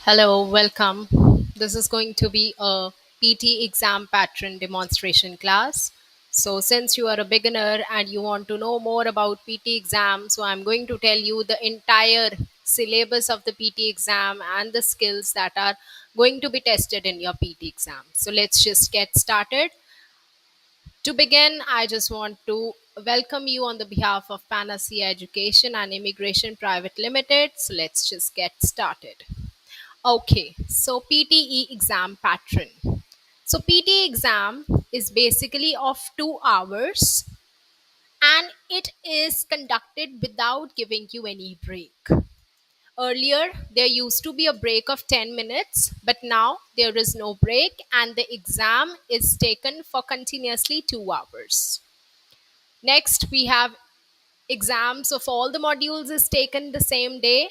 Hello, welcome. This is going to be a PT exam pattern demonstration class. So, since you are a beginner and you want to know more about PT exam, so I'm going to tell you the entire syllabus of the PT exam and the skills that are going to be tested in your PT exam. So, let's just get started. To begin, I just want to welcome you on the behalf of Panacea Education and Immigration Private Limited. So, let's just get started. Okay, so PTE exam pattern. So PTE exam is basically of 2 hours and it is conducted without giving you any break. Earlier, there used to be a break of 10 minutes, but now there is no break and the exam is taken for continuously 2 hours. Next, we have exams of all the modules is taken the same day.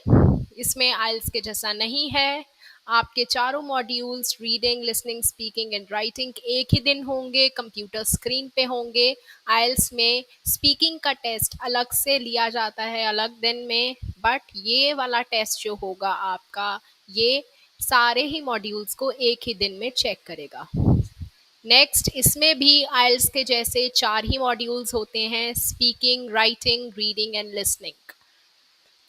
इसमें आइल्स के जैसा नहीं है. आपके चारों modules reading listening speaking and writing एक ही दिन होंगे, कंप्यूटर स्क्रीन पे होंगे. आइल्स में स्पीकिंग का टेस्ट अलग से लिया जाता है अलग दिन में, बट ये वाला टेस्ट जो होगा आपका, ये सारे ही मॉड्यूल्स को एक ही दिन में चेक करेगा. नेक्स्ट, इसमें भी आइल्स के जैसे 4 ही मॉड्यूल्स होते हैं: speaking, writing, reading and listening.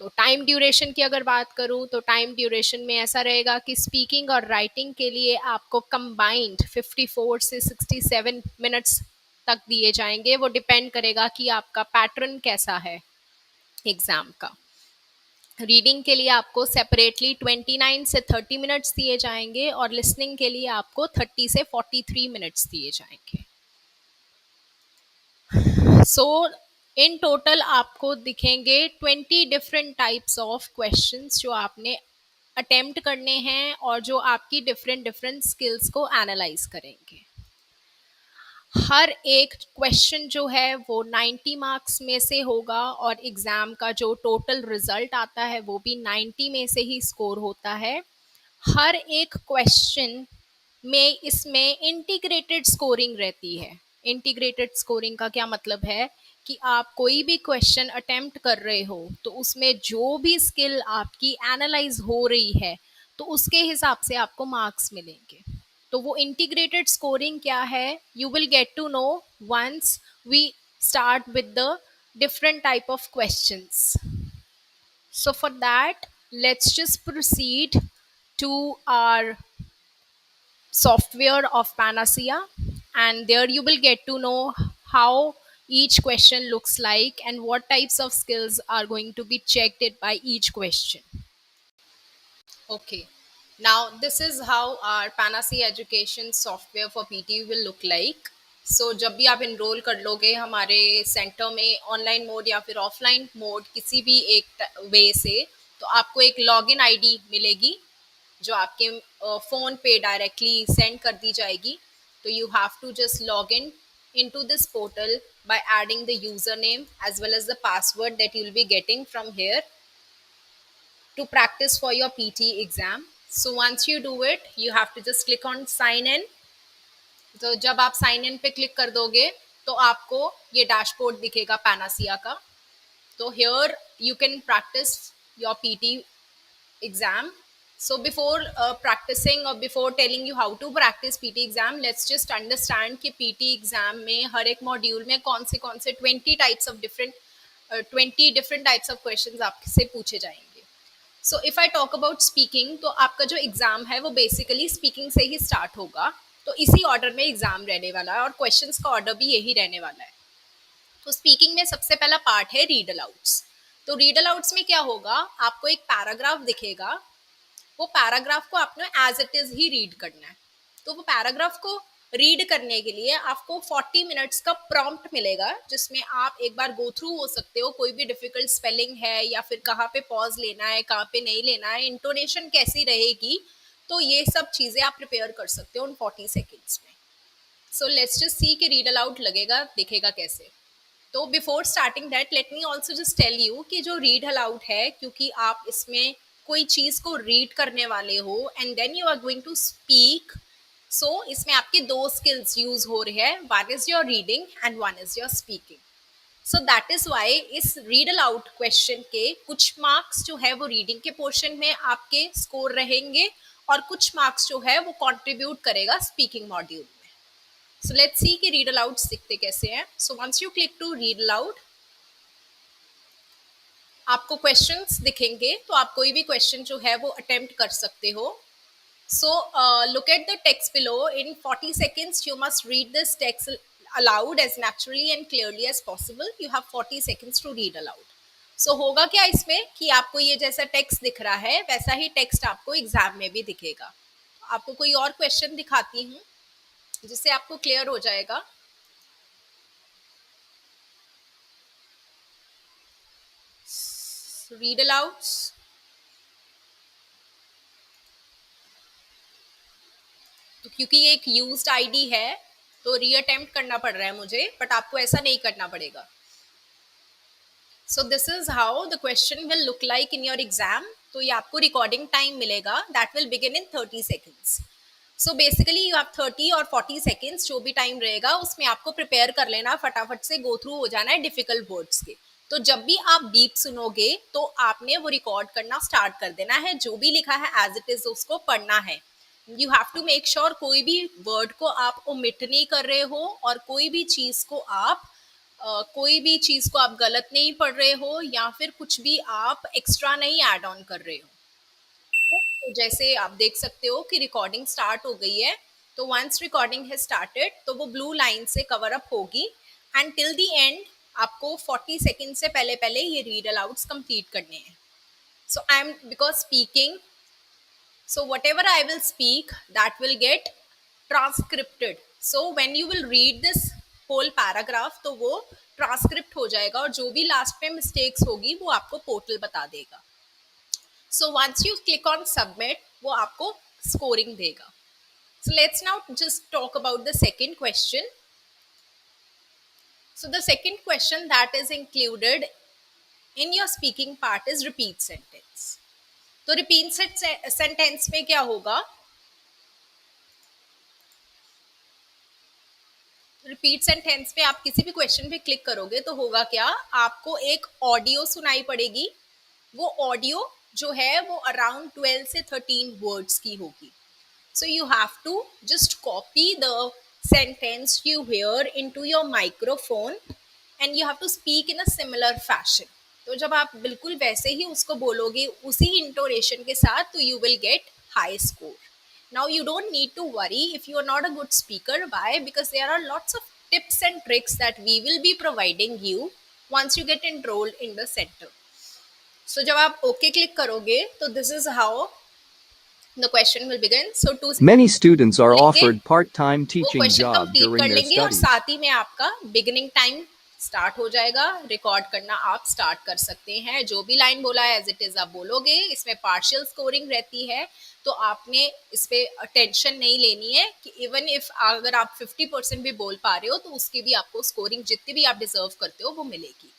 तो टाइम ड्यूरेशन की अगर बात करूं तो टाइम ड्यूरेशन में ऐसा रहेगा कि स्पीकिंग और राइटिंग के लिए आपको कंबाइंड 54 से 67 मिनट्स तक दिए जाएंगे. वो डिपेंड करेगा कि आपका पैटर्न कैसा है एग्जाम का. रीडिंग के लिए आपको सेपरेटली 29 से 30 मिनट्स दिए जाएंगे और लिसनिंग के लिए आपको 30 से 43 मिनट्स दिए जाएंगे. सो इन टोटल आपको दिखेंगे 20 डिफरेंट टाइप्स ऑफ क्वेश्चंस जो आपने अटेम्प्ट करने हैं और जो आपकी डिफरेंट डिफरेंट स्किल्स को एनालाइज करेंगे. हर एक क्वेश्चन जो है वो 90 मार्क्स में से होगा और एग्ज़ाम का जो टोटल रिजल्ट आता है वो भी 90 में से ही स्कोर होता है. हर एक क्वेश्चन में इसमें इंटीग्रेटेड स्कोरिंग रहती है. इंटीग्रेटेड स्कोरिंग का क्या मतलब है कि आप कोई भी क्वेश्चन अटेम्प्ट कर रहे हो तो उसमें जो भी स्किल आपकी एनालाइज हो रही है तो उसके हिसाब से आपको मार्क्स मिलेंगे. तो वो इंटीग्रेटेड स्कोरिंग क्या है, you will get to know once we start with the different type of questions. So for that, let's just proceed to our software of Panacea, and there you will get to know how each question looks like and what types of skills are going to be checked it by each question. Okay, now this is how our Panacea education software for PT will look like. So जब भी आप enroll कर लोगे हमारे centre में online mode या फिर offline mode किसी भी एक वे से, तो आपको एक लॉगिन आईडी मिलेगी जो आपके फ़ोन पे डायरेक्टली सेंड कर दी जाएगी. तो you have to just log in into this portal by adding the username as well as the password that you'll be getting from here to practice for your PT exam. So once you do it, you have to just click on sign in. तो जब आप sign in पे click कर दोगे तो आपको ये dashboard दिखेगा पैनासिया का. तो here you can practice your PT exam. So before practicing or before telling you how to practice PT exam, let's just understand कि PT exam में हर एक मॉड्यूल में कौन से 20 different types of questions आपसे पूछे जाएंगे. So if I talk about speaking, तो आपका जो एग्ज़ाम है वो बेसिकली स्पीकिंग से ही स्टार्ट होगा. तो इसी ऑर्डर में एग्ज़ाम रहने वाला है और क्वेश्चंस का ऑर्डर भी यही रहने वाला है. तो स्पीकिंग में सबसे पहला पार्ट है रीड अलाउड्स. तो रीड अलाउड्स में क्या होगा, आपको एक पैराग्राफ दिखेगा. वो पैराग्राफ को आपने एज इट इज़ ही रीड करना है. तो वो पैराग्राफ को रीड करने के लिए आपको 40 मिनट्स का प्रॉम्प्ट मिलेगा जिसमें आप एक बार गो थ्रू हो सकते हो. कोई भी डिफिकल्ट स्पेलिंग है या फिर कहाँ पे पॉज लेना है, कहाँ पे नहीं लेना है, इंटोनेशन कैसी रहेगी, तो ये सब चीज़ें आप प्रिपेयर कर सकते हो उन 40 सेकेंड्स में. सो लेट्स जस्ट सी कि रीड अलाउड लगेगा दिखेगा कैसे. तो before starting that let me also just tell you कि जो रीड अलाउड है, क्योंकि आप इसमें कोई चीज़ को रीड करने वाले हो and then you are going to speak. So इसमें आपके 2 स्किल्स यूज हो रहे हैं. One is your reading and one is your speaking. So that is why इस रीड अलाउड क्वेश्चन के कुछ मार्क्स जो है वो रीडिंग के पोर्शन में आपके स्कोर रहेंगे और कुछ मार्क्स जो है वो कंट्रीब्यूट करेगा स्पीकिंग मॉड्यूल में. सो लेट्स सी कि रीड अलाउड सीखते कैसे हैं. So once you click to read aloud, आपको क्वेश्चंस दिखेंगे, तो आप कोई भी क्वेश्चन जो है वो अटेम्प्ट कर सकते हो. So look at the text below. In 40 seconds, you must read this text aloud as naturally and clearly as possible. You have 40 seconds to read aloud. So होगा क्या इसमें कि आपको ये जैसा टेक्स्ट दिख रहा है वैसा ही टेक्स्ट आपको एग्जाम में भी दिखेगा. आपको कोई और क्वेश्चन दिखाती हूँ जिससे आपको क्लियर हो जाएगा. Read aloud. तो क्योंकि ये एक यूज्ड आईडी है तो रीअटेम्प्ट करना पड़ रहा है मुझे, बट आपको ऐसा नहीं करना पड़ेगा. So this is how the question will look like in your exam. तो ये आपको recording time मिलेगा that will begin in 30 seconds. So basically you have 30 और 40 seconds जो भी time रहेगा उसमें आपको prepare कर लेना, फटाफट से go through हो जाना है difficult words के. तो जब भी आप deep सुनोगे तो आपने वो record करना start कर देना है, जो भी लिखा है as it is उसको पढ़ना है. You have to make sure कोई भी word को आप omit नहीं कर रहे हो और कोई भी चीज़ को आप कोई भी चीज को आप गलत नहीं पढ़ रहे हो या फिर कुछ भी आप एक्स्ट्रा नहीं ऐड ऑन कर रहे हो. तो जैसे आप देख सकते हो कि रिकॉर्डिंग स्टार्ट हो गई है. तो वंस रिकॉर्डिंग है स्टार्टेड तो वो ब्लू लाइन से कवर अप होगी एंड टिल द एंड आपको 40 सेकेंड से पहले पहले ये रीड अलाउड्स कंप्लीट करने हैं. So I am because speaking, so whatever I will speak that will get transcripted. So when you will read this whole paragraph तो वो ट्रांसक्रिप्ट हो जाएगा और जो भी लास्ट में मिस्टेक्स होगी वो आपको पोर्टल बता देगा. So once you click on submit वो आपको स्कोरिंग देगा. So let's now just talk about the second question. So the second question that is included in your speaking part is repeat sentence. तो repeat sentence में क्या होगा, repeat sentence में आप किसी भी क्वेश्चन पे क्लिक करोगे तो होगा क्या, आपको एक ऑडियो सुनाई पड़ेगी. वो ऑडियो जो है वो अराउंड 12 से 13 वर्ड्स की होगी. So you have to just copy the sentence you hear into your microphone and you have to speak in a similar fashion. तो जब आप बिल्कुल वैसे ही उसको बोलोगे उसी इंटोनेशन के साथ तो you will get high score. Now you don't need to worry if you are not a good speaker. Why? Because there are lots of tips and tricks that we will be providing you once you get enrolled in the center. So जब आप OK click करोगे तो this is how the question will begin. So to Many students are लेंगे, offered part-time वो teaching question job complete during कर their लेंगे और studies. साथ ही में आपका बिगिनिंग टाइम स्टार्ट हो जाएगा. रिकॉर्ड करना आप स्टार्ट कर सकते हैं. जो भी लाइन बोला है एज इट इज आप बोलोगे. इसमें पार्शियल स्कोरिंग रहती है तो आपने इस पे टेंशन नहीं लेनी है कि इवन इफ अगर आप 50% भी बोल पा रहे हो तो उसकी भी आपको स्कोरिंग जितनी भी आप डिजर्व करते हो वो मिलेगी.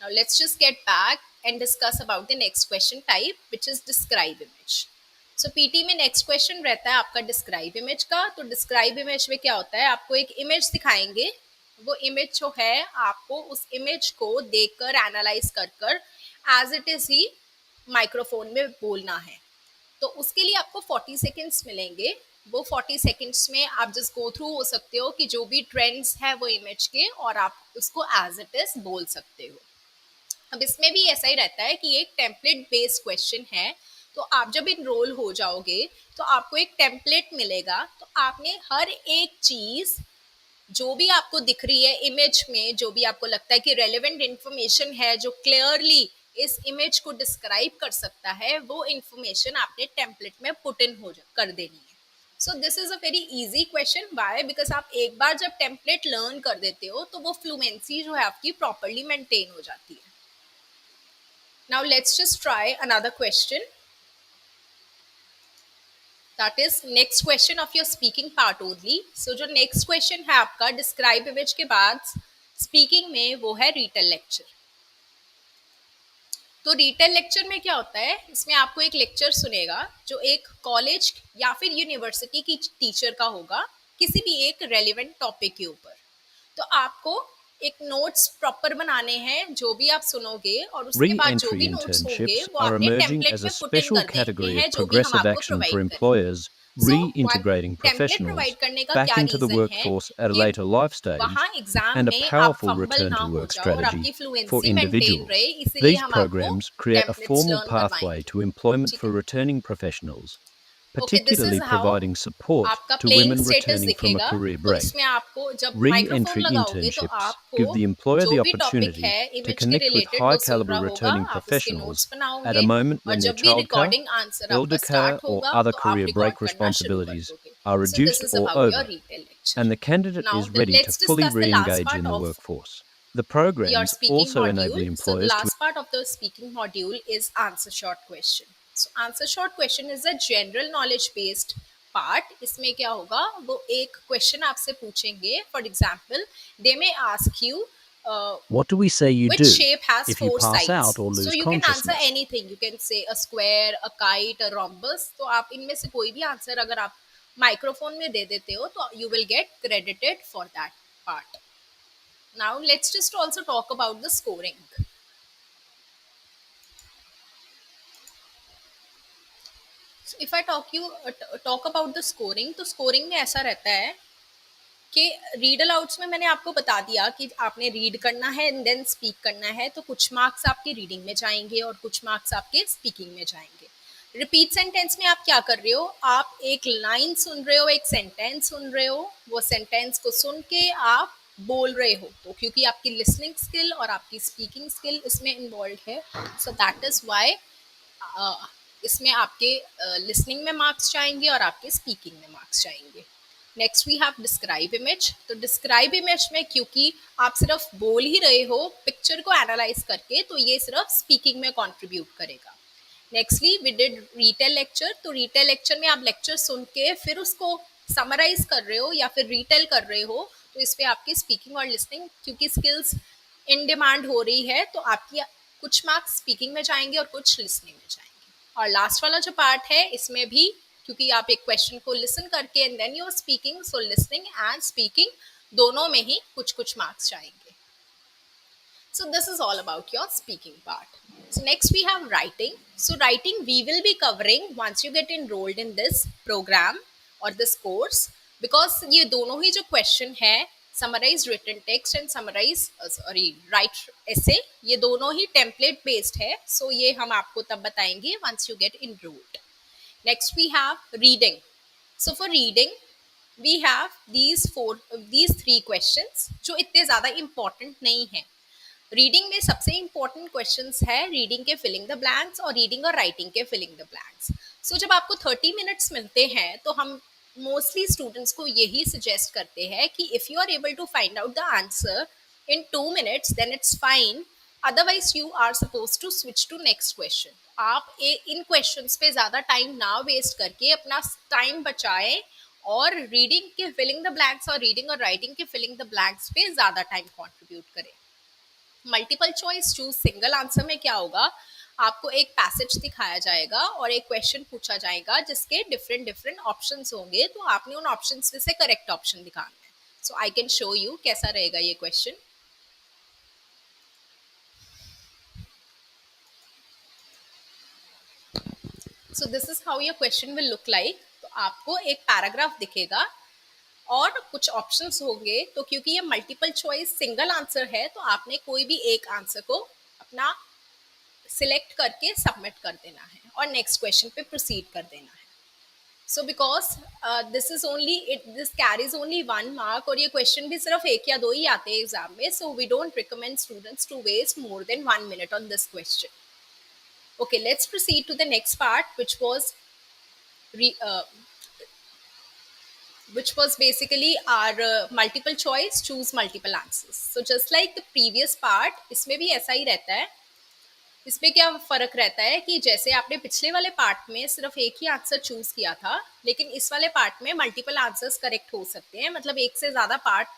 Now let's just get back and discuss about the next question type which is describe image. So PT में नेक्स्ट क्वेश्चन रहता है आपका डिस्क्राइब इमेज का. तो डिस्क्राइब इमेज में क्या होता है, आपको एक इमेज दिखाएंगे. वो इमेज जो है आपको उस इमेज को देखकर एनालाइज कर एज इट इज ही माइक्रोफोन में बोलना है. तो उसके लिए आपको 40 सेकेंड्स मिलेंगे. वो 40 सेकेंड्स में आप जस्ट गो थ्रू हो सकते हो कि जो भी ट्रेंड्स है वो इमेज के और आप उसको एज इट इज बोल सकते हो. अब इसमें भी ऐसा ही रहता है कि एक टेम्पलेट बेस्ड क्वेश्चन है. तो आप जब इनरोल हो जाओगे तो आपको एक टेम्पलेट मिलेगा. तो आपने हर एक चीज जो भी आपको दिख रही है इमेज में, जो भी आपको लगता है कि रेलेवेंट इंफॉर्मेशन है जो क्लियरली इस इमेज को डिस्क्राइब कर सकता है, वो इंफॉर्मेशन आपने टेम्पलेट में पुट इन कर देनी है. So this is a very easy question. Why? Because आप एक बार जब टेम्पलेट लर्न कर देते हो तो वो फ्लुएंसी जो है आपकी प्रॉपरली मेंटेन हो जाती है. Now let's just try another question. That is next question of your speaking part only. So जो next question है आपका describe image के बाद speaking में वो है रिटेल लेक्चर. तो रिटेल लेक्चर में क्या होता है, इसमें आपको एक लेक्चर सुनेगा जो एक कॉलेज या फिर यूनिवर्सिटी की टीचर का होगा किसी भी एक रेलिवेंट टॉपिक के ऊपर. तो आपको एक नोट्स प्रॉपर बनाने हैं, जो भी आप सुनोगे और उसके बाद जो Re-entry भी नोट्स होंगे internships वो are आपने emerging टेम्पलेट as a में पुट इन special कर देने category हैं, of जो भी हम progressive आपको action for प्रोवाइड करें। employers सो reintegrating टेम्पलेट प्रोवाइड professionals करने का back क्या into the रीजन है workforce at a कि later life stage, वहाँ एग्जाम and a में आप powerful फंबल return ना to हो work जाओ और strategy आपकी for फ्लुएंसी मेंटेन रहे, individuals. इसलिए These हम आपको programs create a templates formal learn pathway करवाएंगे। to employment ठीक for है, returning professionals, okay, this is particularly how providing support आपका to playing women status returning from a दिखेगा। career तो break. इसमें आपको जब माइक्रोफोन Re-entry लगाओगे तो internships आपको give the employer जो the भी टॉपिक opportunity है to इमेज के connect with रिलेटेड वो high सुन caliber रहा होगा, returning आप उसके professionals नोट्स at a बनाओगे moment और when their जब भी childcare, रिकॉर्डिंग आंसर आपका elder care, स्टार्ट or होगा other तो आप career रिकॉर्ड break करना शुरू कर responsibilities दोगे। are so this reduced is or about your over, retail and lecture. the candidate now is ready to let's fully discuss the last re-engage part in the of workforce. The your programs speaking also enable module. So the employers to last part of the speaking module is answer short question. So answer short question is a general knowledge based part. इसमें क्या होगा, वो एक question आपसे पूछेंगे. For example, they may ask you what do we say you which do shape has if you four pass out sides. or So lose you can answer consciousness? anything. You can say a square, a kite, a rhombus. तो आप इनमें से कोई भी answer अगर आप microphone में दे देते हो तो you will get credited for that part. Now let's just also talk about the scoring. If I talk about the scoring, तो स्कोरिंग में ऐसा रहता है कि रीड अलाउड्स में मैंने आपको बता दिया कि आपने रीड करना है एंड देन स्पीक करना है, तो कुछ मार्क्स आपके रीडिंग में जाएंगे और कुछ मार्क्स आपके स्पीकिंग में जाएंगे। रिपीट सेंटेंस में आप क्या कर रहे हो, आप एक लाइन सुन रहे हो, एक सेंटेंस सुन रहे हो, वो सेंटेंस को सुन के आप बोल रहे हो, तो क्योंकि आपकी लिसनिंग स्किल और आपकी स्पीकिंग स्किल इसमें इन्वॉल्व है, सो दैट इज वाई इसमें आपके लिसनिंग में मार्क्स जाएंगे और आपके स्पीकिंग में मार्क्स जाएंगे। Next we have describe image. तो डिस्क्राइब इमेज में क्योंकि आप सिर्फ बोल ही रहे हो पिक्चर को एनालाइज करके, तो ये सिर्फ स्पीकिंग में कंट्रीब्यूट करेगा। Nextly we did retell lecture. तो रीटेल लेक्चर में आप लेक्चर सुन के फिर उसको समराइज कर रहे हो या फिर रीटेल कर रहे हो, तो इस पे आपकी स्पीकिंग और लिसनिंग क्योंकि स्किल्स इन डिमांड हो रही है, तो आपकी कुछ मार्क्स स्पीकिंग में जाएंगे और कुछ लिसनिंग में जाएंगे। और लास्ट वाला जो पार्ट है इसमें भी क्योंकि आप एक क्वेश्चन को लिसन करके and then you are speaking, so listening and speaking दोनों में ही कुछ कुछ मार्क्स जाएंगे। So this is all about your speaking part. So next we have writing. So writing we will be covering once you get enrolled in this program or this course, because ये दोनों ही जो question है, summarize written text and summarize write essay, ये दोनों ही template based है, so ये हम आपको तब बताएंगे once you get enrolled. Next we have reading. So for reading we have these three questions जो इतने ज़्यादा important नहीं है। रीडिंग में सबसे इंपॉर्टेंट क्वेश्चंस है रीडिंग के फिलिंग द ब्लैंक्स और रीडिंग और राइटिंग के फिलिंग द ब्लैंक्स। सो जब आपको 30 मिनट्स मिलते हैं तो हम मोस्टली स्टूडेंट्स को यही सजेस्ट करते हैं कि if you are able to find out the answer in 2 minutes then it's fine, otherwise you are suppose to switch to next question. आप इन क्वेश्चंस पे ज़्यादा टाइम ना वेस्ट करके अपना टाइम बचाएं और रीडिंग के फिलिंग द ब्लैंक्स और रीडिंग और राइटिंग के फिलिंग द ब्लैंक्स पे ज़्यादा टाइम कॉन्ट्रीब्यूट करें। Multiple choice choose single answer में क्या होगा, आपको एक पैसेज दिखाया जाएगा और एक क्वेश्चन पूछा जाएगा जिसके डिफरेंट डिफरेंट ऑप्शंस होंगे, तो आपने उन ऑप्शंस में से करेक्ट ऑप्शन दिखाना है। सो आई कैन शो यू कैसा रहेगा ये question. So this is how your question will look like. तो आपको एक पैराग्राफ दिखेगा और कुछ ऑप्शंस होंगे, तो क्योंकि ये मल्टीपल चॉइस सिंगल आंसर है तो आपने कोई भी एक आंसर को अपना सिलेक्ट करके सबमिट कर देना है और नेक्स्ट क्वेश्चन पे प्रोसीड कर देना है। So because this is only this carries only 1 mark और ये क्वेश्चन भी सिर्फ एक या दो ही आते हैं एग्जाम में, so we don't recommend students to waste more than 1 minute on this question. Okay, let's proceed to the next part which was basically our multiple choice choose multiple answers. So just like the previous part, इसमें भी ऐसा ही रहता है। इसमें क्या फर्क रहता है कि जैसे आपने पिछले वाले पार्ट में सिर्फ एक ही आंसर चूज किया था, लेकिन इस वाले पार्ट में मल्टीपल आंसर्स करेक्ट हो सकते हैं, मतलब एक से ज्यादा पार्ट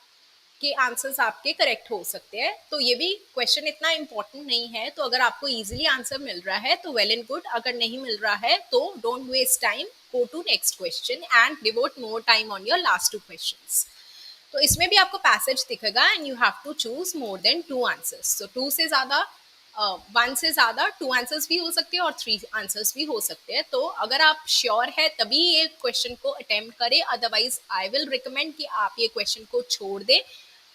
के आंसर्स आपके करेक्ट हो सकते हैं। तो ये भी क्वेश्चन इतना इंपॉर्टेंट नहीं है, तो अगर आपको इजीली आंसर मिल रहा है तो वेल एंड गुड, अगर नहीं मिल रहा है तो don't waste time, go to next question and devote more time on your last two questions. तो इसमें भी आपको पैसेज दिखेगा and you have to choose more than 2 answers. So 2 से ज़्यादा 1 से ज़्यादा 2 आंसर्स भी हो सकते हैं और 3 आंसर्स भी हो सकते हैं. तो अगर आप श्योर है तभी ये क्वेश्चन को अटेम्प्ट करें, अदरवाइज आई विल रिकमेंड कि आप ये क्वेश्चन को छोड़ दें,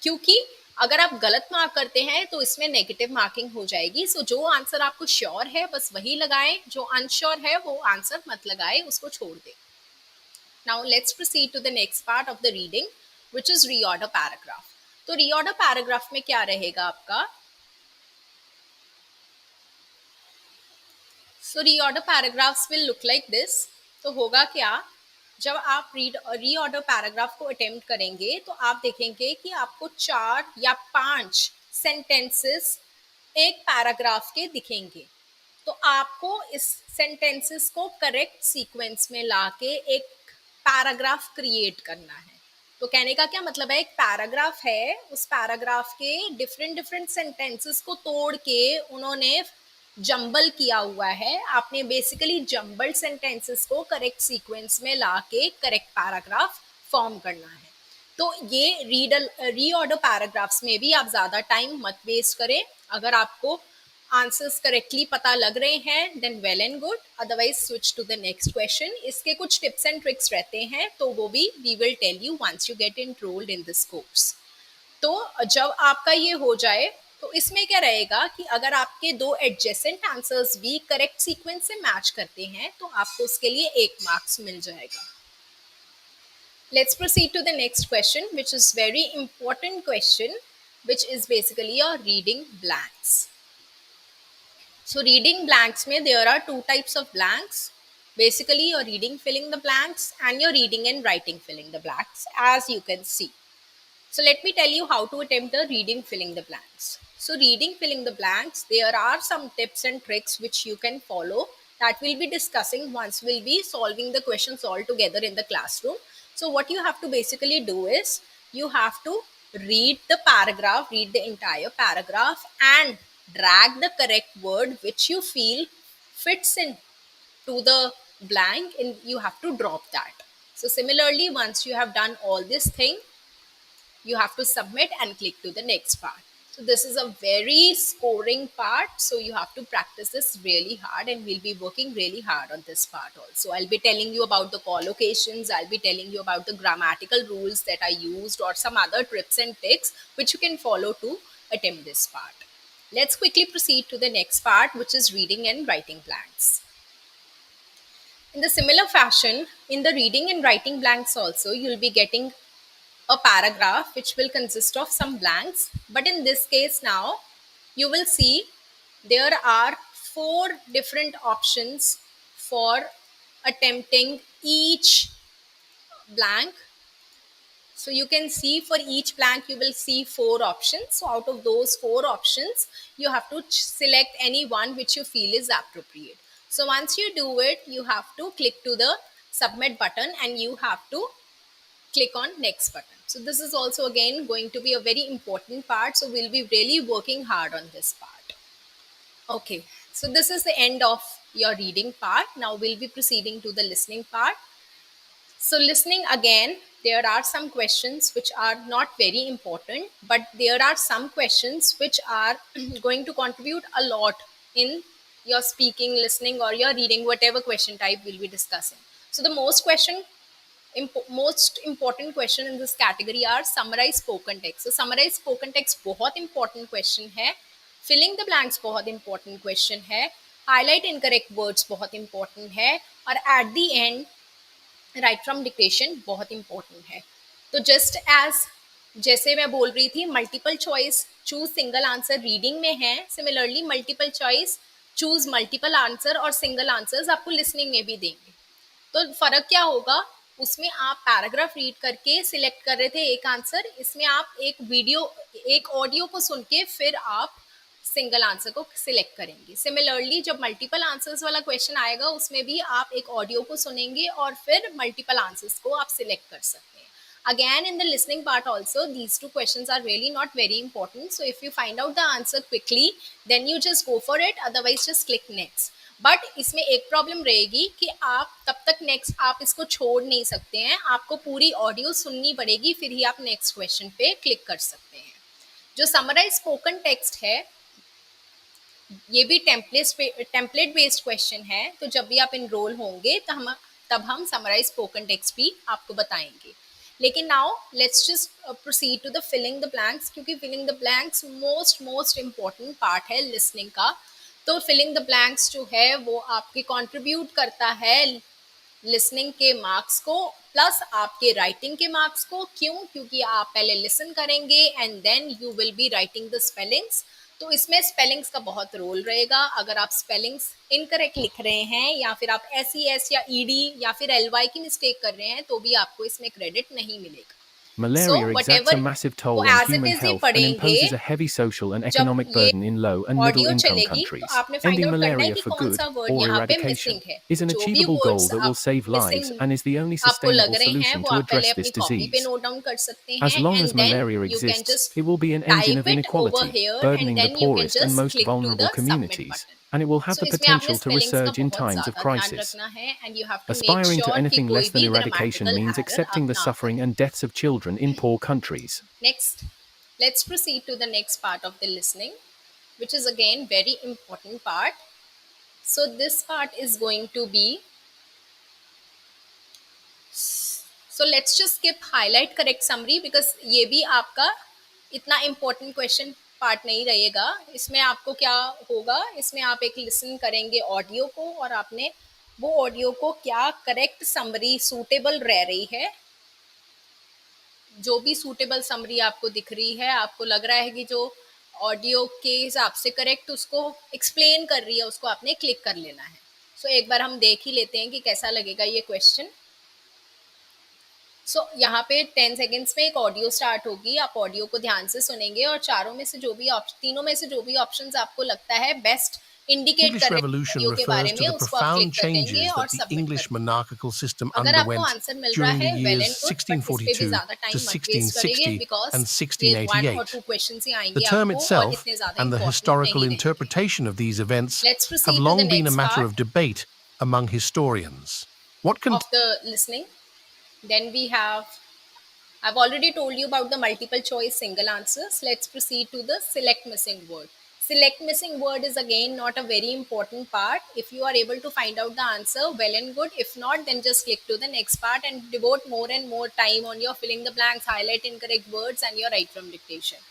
क्योंकि अगर आप गलत मार्क करते हैं तो इसमें नेगेटिव मार्किंग हो जाएगी. सो जो आंसर आपको श्योर है बस वही लगाएं, जो अनश्योर है वो आंसर मत लगाएं, उसको छोड़ दें. Now let's proceed to the next part of the reading, which is reorder paragraph. तो reorder paragraph में क्या रहेगा आपका? So reorder paragraphs will look like this. तो होगा क्या, जब आप रीऑर्डर पैराग्राफ को अटेम्प्ट करेंगे तो आप देखेंगे कि आपको 4 या 5 सेंटेंसेस एक पैराग्राफ के दिखेंगे. तो आपको इस सेंटेंसेस को करेक्ट सीक्वेंस में लाके एक पैराग्राफ क्रिएट करना है. तो कहने का क्या मतलब है, एक पैराग्राफ है, उस पैराग्राफ के डिफरेंट डिफरेंट सेंटेंसेस को तोड़ के उन्होंने जंबल किया हुआ है. आपने बेसिकली जंबल्ड सेंटेंसेस को करेक्ट सीक्वेंस में लाके करेक्ट पैराग्राफ फॉर्म करना है. तो ये रीऑर्डर पैराग्राफ्स में भी आप ज़्यादा टाइम मत वेस्ट करें. अगर आपको आंसर्स करेक्टली पता लग रहे हैं then well and good, otherwise switch to the next question. इसके कुछ टिप्स एंड ट्रिक्स रहते हैं तो वो भी we will tell you once you get enrolled in this course. तो जब आपका ये हो जाए तो इसमें क्या रहेगा कि अगर आपके 2 एडजेसेंट आंसर्स भी करेक्ट सीक्वेंस से मैच करते हैं तो आपको उसके लिए 1 मार्क्स मिल जाएगा. Let's proceed to the next question, which is very important question, which is basically your reading blanks. So reading blanks में there are 2 types of blanks. Basically your reading filling the blanks and your reading and writing filling the blanks, as you can see. So let me tell you how to attempt the reading filling the blanks. So reading filling the blanks, there are some tips and tricks which you can follow that we'll be discussing once we'll be solving the questions all together in the classroom. So what you have to basically do is you have to read the paragraph, read the entire paragraph and drag the correct word which you feel fits in to the blank and you have to drop that. So similarly, once you have done all this thing, you have to submit and click to the next part. So this is a very scoring part, so you have to practice this really hard and we'll be working really hard on this part also. I'll be telling you about the collocations, I'll be telling you about the grammatical rules that I used or some other tips and tricks which you can follow to attempt this part. Let's quickly proceed to the next part, which is reading and writing blanks. In the similar fashion, in the reading and writing blanks also, you'll be getting a paragraph which will consist of some blanks, but in this case now you will see there are 4 different options for attempting each blank. So you can see for each blank you will see 4 options. So out of those 4 options you have to select any one which you feel is appropriate. So once you do it, you have to click to the submit button and you have to click on next button. So this is also again going to be a very important part, so we'll be really working hard on this part. Okay, so this is the end of your reading part. Now we'll be proceeding to the listening part. So listening again, there are some questions which are not very important, but there are some questions which are going to contribute a lot in your speaking, listening or your reading, whatever question type we'll be discussing. So the most important question in this category are summarize spoken text. So summarize spoken text बहुत important question है, filling the blanks बहुत important question है, highlight incorrect words बहुत important है और at the end write from dictation बहुत important है. तो just as जैसे मैं बोल रही थी multiple choice choose single answer reading में है, similarly multiple choice choose multiple answer और सिंगल आंसर्स आपको लिसनिंग में भी देंगे. तो फर्क क्या होगा, उसमें आप पैराग्राफ रीड करके सिलेक्ट कर रहे थे एक आंसर, इसमें आप एक ऑडियो को सुन के फिर आप सिंगल आंसर को सिलेक्ट करेंगे. सिमिलरली जब मल्टीपल आंसर्स वाला क्वेश्चन आएगा उसमें भी आप एक ऑडियो को सुनेंगे और फिर मल्टीपल आंसर्स को आप सिलेक्ट कर सकते हैं. Again, in the listening part also, these 2 questions are really not very important. So if you find out the answer quickly, then you just go for it. Otherwise, just click next. But इसमें एक problem रहेगी कि आप तब तक next आप इसको छोड़ नहीं सकते हैं, आपको पूरी ऑडियो सुननी पड़ेगी, फिर ही आप नेक्स्ट क्वेश्चन पे क्लिक कर सकते हैं। जो समराइज स्पोकन टेक्स्ट है ये भी टेम्पलेट बेस्ड क्वेश्चन है, तो जब भी आप इनरोल होंगे तो तब हम समराइज स्पोकन टेक्स्ट भी आपको बताएंगे। लेकिन now let's just proceed to the filling the blanks, क्योंकि filling the blanks most important part है लिसनिंग का। तो फिलिंग द ब्लैंक्स जो है वो आपके कंट्रीब्यूट करता है लिसनिंग के मार्क्स को प्लस आपके राइटिंग के मार्क्स को। क्यों? क्योंकि आप पहले लिसन करेंगे and then you will be writing the spellings. तो इसमें स्पेलिंग्स का बहुत रोल रहेगा। अगर आप स्पेलिंग्स इनकरेक्ट लिख रहे हैं या फिर आप SES या ED या फिर LY की मिस्टेक कर रहे हैं तो भी आपको इसमें क्रेडिट नहीं मिलेगा। Malaria exacts a massive toll on human health and imposes a heavy social and economic burden in low and middle-income countries. Ending malaria for good, or eradication, is an achievable goal that will save lives and is the only sustainable solution to address this disease. As long as malaria exists, it will be an engine of inequality, burdening the poorest and most vulnerable communities, and it will have the potential to resurge in times of crisis. Aspiring to anything less than eradication means accepting the suffering and deaths of children in poor countries. Next, let's proceed to the next part of the listening, which is again very important part. So this part is going to be, so let's just skip highlight correct summary because ये भी आपका इतना important question part नहीं रहेगा। इसमें आपको क्या होगा, इसमें आप एक लिसन करेंगे ऑडियो को और आपने वो ऑडियो को क्या करेक्ट समरी सूटेबल रह रही है, जो भी सूटेबल समरी आपको दिख रही है, आपको लग रहा है कि जो ऑडियो के हिसाब से करेक्ट उसको एक्सप्लेन कर रही है, उसको आपने क्लिक कर लेना है। सो एक बार हम देख ही लेते हैं कि कैसा लगेगा ये क्वेश्चन। सो यहाँ पे 10 सेकेंड्स में एक ऑडियो स्टार्ट होगी, आप ऑडियो को ध्यान से सुनेंगे और तीनों में से जो भी ऑप्शंस आपको लगता है best indicate English Revolution refers to the profound changes that the English monarchical system underwent during the years 1642 to 1660 and 1688. The term itself and the historical interpretation of these events have long been a matter of debate among historians. What of the listening? Then we have, I've already told you about the multiple choice single answers. Let's proceed to the select missing word. Select missing word is again not a very important part. If you are able to find out the answer, well and good. If not, then just click to the next part and devote more and more time on your filling the blanks, highlight incorrect words and your write from dictation.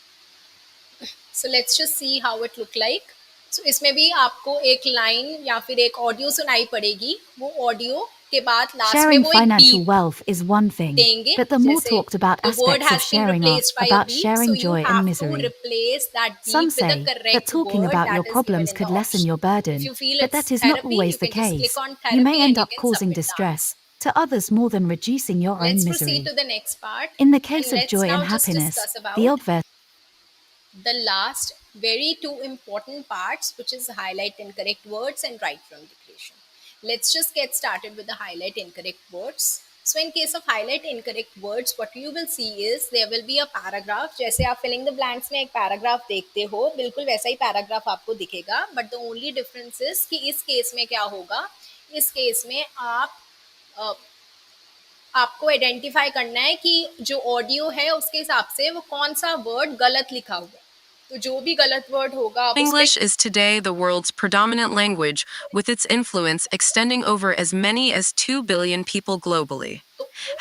So let's just see how it look like. So इसमें भी आपको एक line या फिर एक audio सुनाई पड़ेगी, वो ऑडियो के बाद लास्ट में Sharing वो एक financial beep wealth is one thing, देंगे, but the more जैसे talked about the word aspects of has been sharing are replaced by a about beep, sharing so you joy and have to misery. replace that Some beep with say the that correct talking word about that your is given problems in could the lessen option. your burden, If you feel but it's that is not therapy, always you the can just case. click on You may therapy end and up you can causing submit the distress answer. to others more than reducing your own Let's misery. proceed to the next part. In the And case of let's joy now and just happiness, discuss the about obverse the last very two important parts, which is highlight incorrect words and write from dictation. Let's just get started with the highlight incorrect words. So in case of highlight incorrect words, what you will see is there will be a paragraph. जैसे आप filling the blanks में एक paragraph देखते हो, बिल्कुल वैसा ही paragraph आपको दिखेगा, but the only difference is कि इस case में क्या होगा, इस case में आपको आइडेंटिफाई करना है कि जो ऑडियो है उसके हिसाब से वो कौन सा वर्ड गलत लिखा हुआ है। तो जो भी गलत वर्ड होगा आप English is today the world's predominant language, with its influence extending over as many as 2 billion people globally.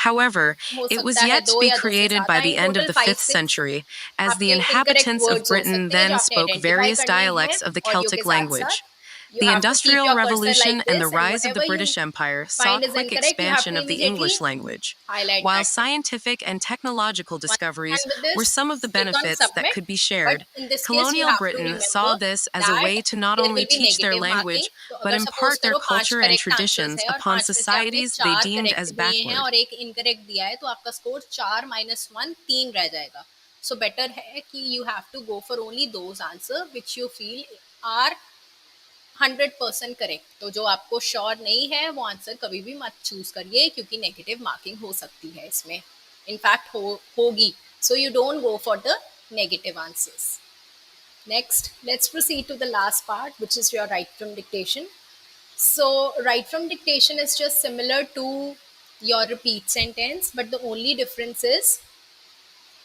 However, it was yet to be created by the end of the 5th century, as the inhabitants of Britain then spoke various dialects of the Celtic language. The Industrial Revolution and the rise of the British Empire saw quick expansion of the English language. While scientific and technological discoveries were some of the benefits that could be shared, colonial Britain saw this as a way to not only teach their language, but impart their culture and traditions upon societies they deemed as backward. और एक incorrect दिया है तो आपका score 4 - 1 3 रह जाएगा। सो better है कि you have to go for only those answer which you feel are 100% correct. तो जो आपको श्योर नहीं है वो आंसर कभी भी मत चूज करिए, क्योंकि नेगेटिव मार्किंग हो सकती है इसमें, इनफैक्ट होगी। So you don't go for the negative answers. Next, let's proceed to the last part, which is your write from dictation. So write from dictation is just similar to your repeat sentence, but the only difference is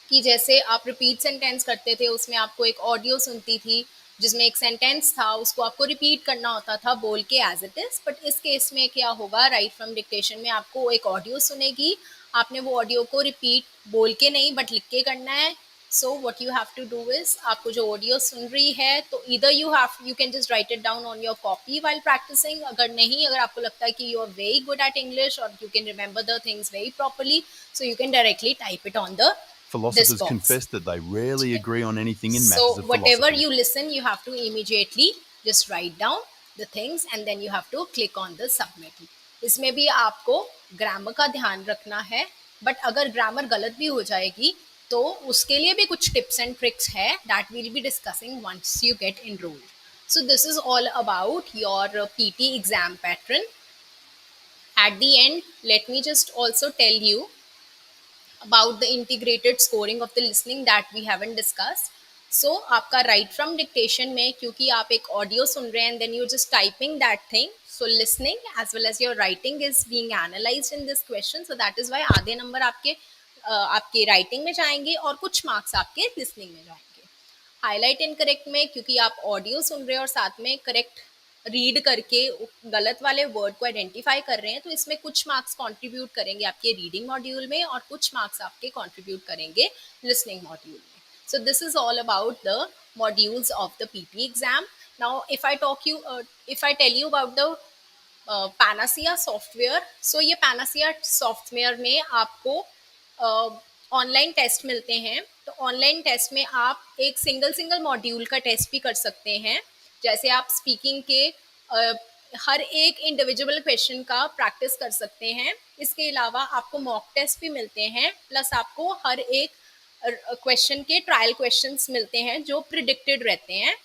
कि जैसे आप repeat sentence करते थे उसमें आपको एक audio सुनती थी जिसमें एक सेंटेंस था, उसको आपको रिपीट करना होता था बोल के एज इट इज। बट इस केस में क्या होगा, राइट फ्रॉम डिक्टेशन में आपको एक ऑडियो सुनेगी, आपने वो ऑडियो को रिपीट बोल के नहीं बट लिख के करना है। So what you have to do is, आपको जो ऑडियो सुन रही है तो इधर you can just write it down on your copy while practising. अगर नहीं, अगर आपको लगता है कि you are very good at English और you can remember the things very properly, so you can directly type it on the philosophers confess that they rarely agree on anything in matters of philosophy. So whatever you listen, you have to immediately just write down the things and then you have to click on the submit. इसमें भी आपको grammar का ध्यान रखना है, but अगर grammar गलत भी हो जाएगी तो उसके लिए भी कुछ टिप्स एंड ट्रिक्स है that we'll be discussing once you get enrolled. So this is all about your PT exam pattern. At the end, let me just also tell you about the integrated scoring of the listening that we haven't discussed. So आपका write from dictation में क्योंकि आप एक audio सुन रहे हैं and then you're just typing that thing, so listening as well as your writing is being analyzed in this question, so that is why आधे number आपके writing में जाएंगे और कुछ marks आपके listening में जाएंगे। हाईलाइट इनकरेक्ट में क्योंकि आप ऑडियो सुन रहे हैं और साथ में करेक्ट रीड करके गलत वाले वर्ड को आइडेंटिफाई कर रहे हैं, तो इसमें कुछ मार्क्स कंट्रीब्यूट करेंगे आपके रीडिंग मॉड्यूल में और कुछ मार्क्स आपके कंट्रीब्यूट करेंगे लिसनिंग मॉड्यूल में। So this is all about the modules of the PT exam. Now if I tell you about the Panacea software, so ये पैनासिया सॉफ्टवेयर में आपको ऑनलाइन टेस्ट मिलते हैं। तो ऑनलाइन टेस्ट में आप एक सिंगल मॉड्यूल का टेस्ट भी कर सकते हैं, जैसे आप स्पीकिंग के हर एक इंडिविजुअल क्वेश्चन का प्रैक्टिस कर सकते हैं। इसके अलावा आपको मॉक टेस्ट भी मिलते हैं, प्लस आपको हर एक क्वेश्चन के ट्रायल क्वेश्चंस मिलते हैं जो प्रिडिक्टेड रहते हैं।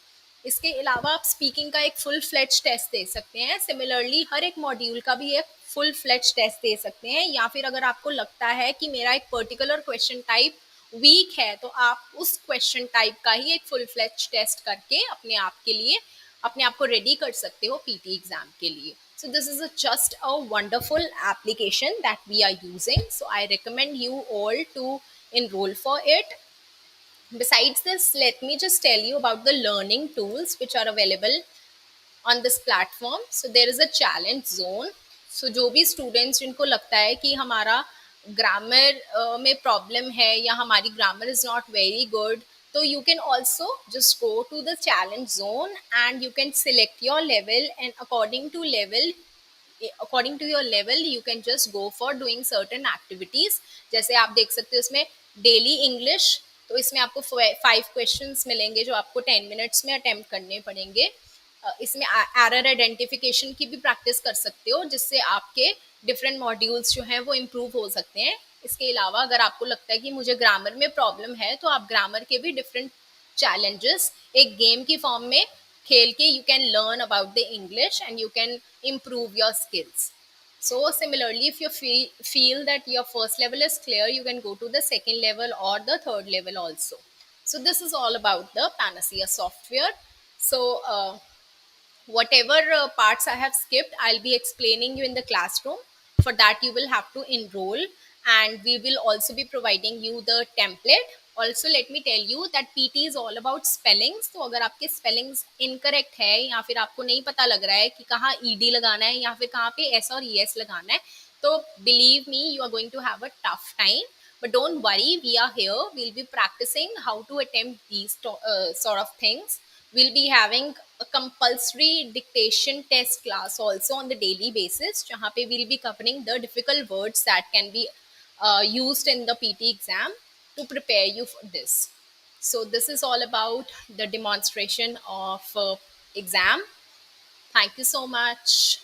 इसके अलावा आप स्पीकिंग का एक फुल फ्लेज टेस्ट दे सकते हैं। सिमिलरली हर एक मॉड्यूल का भी एक फुल फ्लेज टेस्ट दे सकते हैं, या फिर अगर आपको लगता है कि मेरा एक पर्टिकुलर क्वेश्चन टाइप वीक है तो आप उस क्वेश्चन टाइप का ही एक फुल फ्लेज टेस्ट करके अपने आप को रेडी कर सकते हो पीटी एग्जाम के लिए। So this is just a wonderful application that we are using, so I recommend you all to enroll for it. Besides this, let me just tell you about the learning tools which are available on this platform. So there is a challenge zone. So जो भी students जिनको लगता है कि हमारा grammar में problem है या हमारी grammar is not very good, तो you can also just go to the challenge zone and you can select your level, and according to your level you can just go for doing certain activities. जैसे आप देख सकते हो इसमें daily English, तो इसमें आपको 5 क्वेश्चंस मिलेंगे जो आपको 10 मिनट्स में अटेम्प्ट करने पड़ेंगे। इसमें एरर आइडेंटिफिकेशन की भी प्रैक्टिस कर सकते हो, जिससे आपके डिफरेंट मॉड्यूल्स जो हैं वो इम्प्रूव हो सकते हैं। इसके अलावा अगर आपको लगता है कि मुझे ग्रामर में प्रॉब्लम है, तो आप ग्रामर के भी डिफरेंट चैलेंजेस एक गेम की फॉर्म में खेल के you can learn about the English and you can improve your skills. So similarly, if you feel that your first level is clear, you can go to the second level or the third level also. So this is all about the Panacea software. So whatever parts I have skipped, I'll be explaining you in the classroom. For that you will have to enroll, and we will also be providing you the template. Also let me tell you that PT is all about spellings. तो अगर आपके spellings incorrect है या फिर आपको नहीं पता लग रहा है कि कहाँ ED लगाना है या फिर कहाँ पे S और ES लगाना है, तो believe me, you are going to have a tough time. But don't worry, we are here. We'll be practicing how to attempt these sort of things. We'll be having a compulsory dictation test class also on the daily basis, जहाँ पे we'll be covering the difficult words that can be used in the PT exam to prepare you for this. So this is all about the demonstration of exam. Thank you so much.